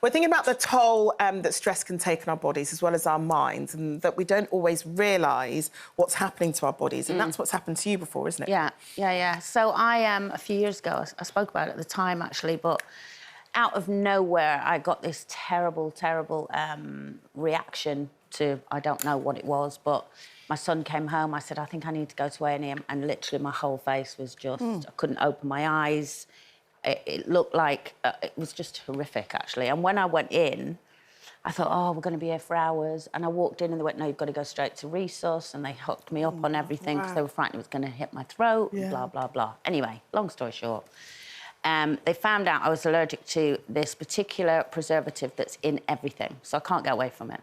We're thinking about the toll that stress can take on our bodies as well as our minds, and that we don't always realise what's happening to our bodies, and that's what's happened to you before, isn't it? Yeah. So I, a few years ago, I spoke about it at the time, actually, but out of nowhere, I got this terrible reaction to, I don't know what it was, but my son came home, I said, I think I need to go to A&E, and literally my whole face was just, I couldn't open my eyes. It looked like, it was just horrific, actually. And when I went in, I thought, oh, we're going to be here for hours. And I walked in and they went, no, you've got to go straight to resus. And they hooked me up on everything because they were frightened it was going to hit my throat, and blah, blah, blah. Anyway, long story short, they found out I was allergic to this particular preservative that's in everything, so I can't get away from it.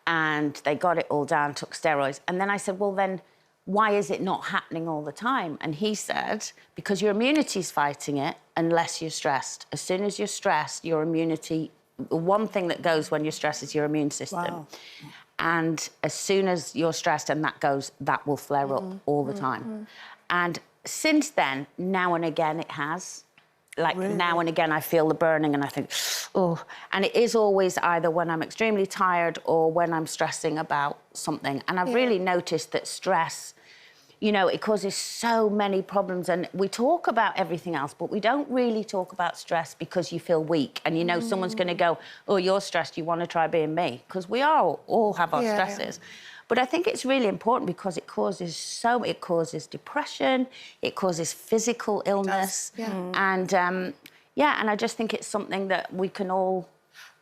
And they got it all down, took steroids. And then I said, well, then, why is it not happening all the time? And he said, because your immunity's fighting it unless you're stressed. As soon as you're stressed, your immunity... One thing that goes when you're stressed is your immune system. Wow. And as soon as you're stressed and that goes, that will flare up all the time. And since then, now and again, it has. Like, now and again, I feel the burning and I think, oh. And it is always either when I'm extremely tired or when I'm stressing about something. And I've really noticed that stress, you know, it causes so many problems. And we talk about everything else, but we don't really talk about stress because you feel weak. And you know someone's going to go, oh, you're stressed, you want to try being me. Because we all have our stresses. But I think it's really important because it causes depression, it causes physical illness. And, and I just think it's something that we can all,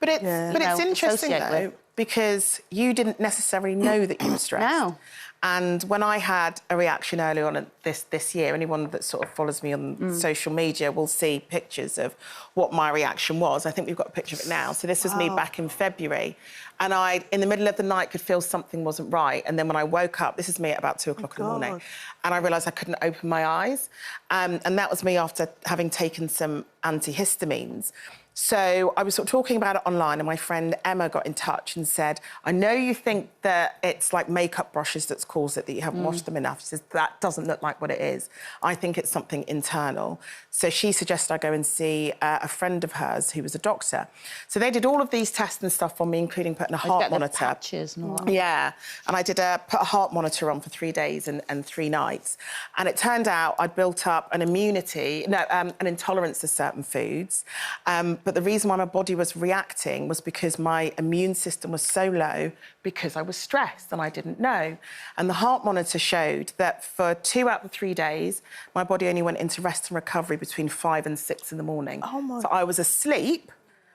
But it's interesting, though, because you didn't necessarily know that you were stressed. No. And when I had a reaction early on this year, anyone that sort of follows me on social media will see pictures of what my reaction was. I think we've got a picture of it now. So this was me back in February. And I, in the middle of the night, could feel something wasn't right. And then when I woke up, this is me at about 2 o'clock in the morning, and I realised I couldn't open my eyes. And that was me after having taken some antihistamines. So I was sort of talking about it online, and my friend Emma got in touch and said, I know you think that it's like makeup brushes that's caused it, that you haven't washed them enough. She says, that doesn't look like what it is. I think it's something internal. So she suggested I go and see a friend of hers who was a doctor. So they did all of these tests and stuff on me, including putting a heart monitor. Patches and all that. Yeah, and I did put a heart monitor on for 3 days and 3 nights. And it turned out I'd built up an an intolerance to certain foods. But the reason why my body was reacting was because my immune system was so low because I was stressed and I didn't know. And the heart monitor showed that for 2 out of the 3 days, my body only went into rest and recovery between 5 and 6 in the morning. So I was asleep,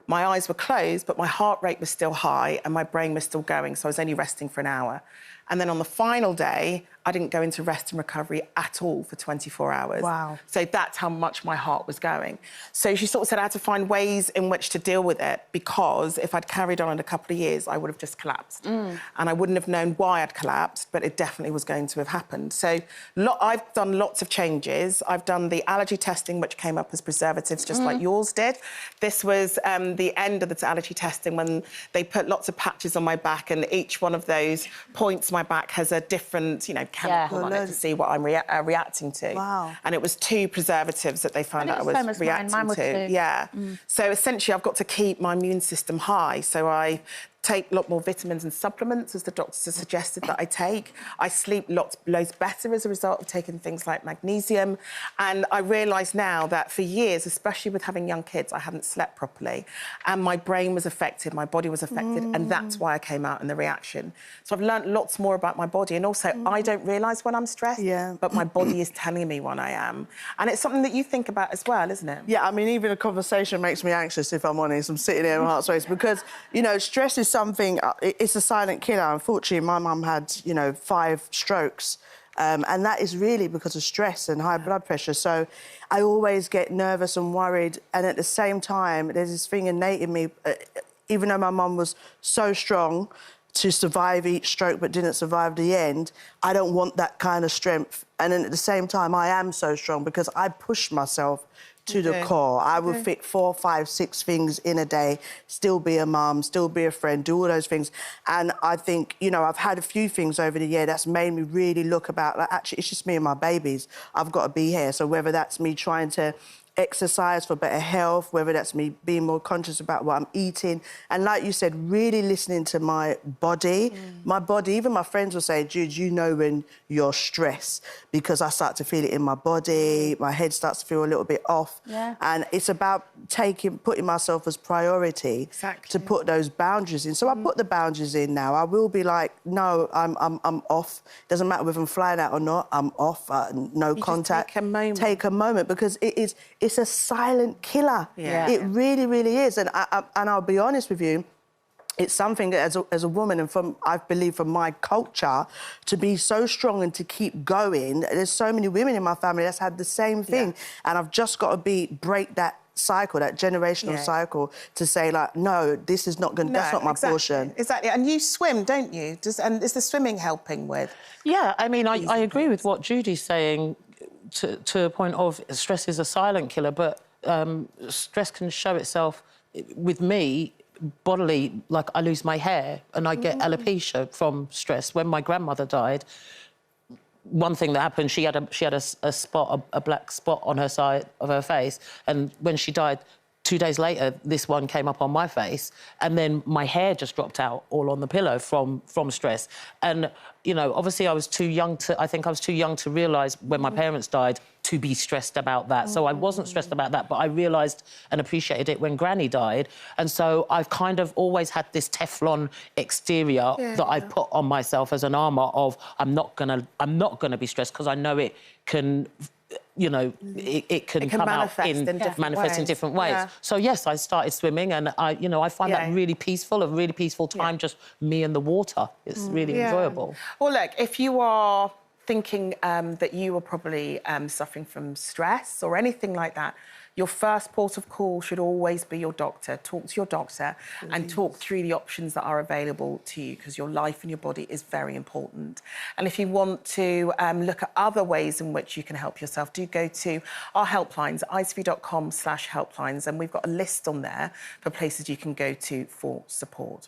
my eyes were closed, but my heart rate was still high and my brain was still going, so I was only resting for an hour. And then on the final day, I didn't go into rest and recovery at all for 24 hours. Wow. So that's how much my heart was going. So she sort of said I had to find ways in which to deal with it, because if I'd carried on in a couple of years, I would have just collapsed. And I wouldn't have known why I'd collapsed, but it definitely was going to have happened. So I've done lots of changes. I've done the allergy testing, which came up as preservatives, just like yours did. This was the end of the allergy testing when they put lots of patches on my back, and each one of those points my back has a different, you know, chemical on it to see what I'm reacting to. Wow. And it was 2 preservatives that they found out I was reacting to. Yeah. So essentially, I've got to keep my immune system high. So I take a lot more vitamins and supplements, as the doctors have suggested that I take. I sleep loads better as a result of taking things like magnesium. And I realise now that for years, especially with having young kids, I hadn't slept properly. And my brain was affected, my body was affected, and that's why I came out in the reaction. So I've learnt lots more about my body. And also, I don't realise when I'm stressed, but my body is telling me when I am. And it's something that you think about as well, isn't it? Yeah, I mean, even a conversation makes me anxious, if I'm honest. I'm sitting there, my heart's racing, because, you know, stress is something, it's a silent killer. Unfortunately, my mum had, 5 strokes, and that is really because of stress and high blood pressure. So I always get nervous and worried, and at the same time, there's this thing innate in me, even though my mum was so strong to survive each stroke but didn't survive the end, I don't want that kind of strength. And then at the same time, I am so strong because I push myself to the core. I would fit 4, 5, 6 things in a day, still be a mum, still be a friend, do all those things. And I think, I've had a few things over the year that's made me really look about, like, actually, it's just me and my babies. I've got to be here. So whether that's me trying to exercise for better health, whether that's me being more conscious about what I'm eating. And like you said, really listening to my body. My body, even my friends will say, Jude, you know when you're stressed because I start to feel it in my body, my head starts to feel a little bit off. Yeah. And it's about putting myself as priority to put those boundaries in. So I put the boundaries in now. I will be like, no, I'm off. Doesn't matter whether I'm flying out or not, I'm off, no contact. Just take a moment. Take a moment, because it's a silent killer. Yeah. It really, really is. And I'll be honest with you, it's something that as a woman and I believe from my culture, to be so strong and to keep going, there's so many women in my family that's had the same thing. Yeah. And I've just got to break that cycle, that generational cycle, to say, like, no, this is not going. That's not my portion. Exactly. And you swim, don't you? And is the swimming helping with? Yeah, I mean, I agree with what Judy's saying to a point of stress is a silent killer, but stress can show itself with me bodily, like I lose my hair and I get alopecia from stress. When my grandmother died, one thing that happened, she had a spot, a black spot on her side of her face, and when she died, 2 days later, this one came up on my face, and then my hair just dropped out all on the pillow from stress. And, you know, obviously I was too young to realise when my parents died to be stressed about that. So I wasn't stressed about that, but I realised and appreciated it when Granny died. And so I've kind of always had this Teflon exterior that I put on myself as an armour of I'm not gonna be stressed, because I know it can... You know, it can come out in different ways. Yeah. So yes, I started swimming, and I find that really peaceful, a really peaceful time, just me and the water. It's really enjoyable. Well, look, if you are thinking that you are probably suffering from stress or anything like that, your first port of call should always be your doctor. Talk to your doctor and talk through the options that are available to you, because your life and your body is very important. And if you want to look at other ways in which you can help yourself, do go to our helplines, itv.com/helplines, and we've got a list on there for places you can go to for support.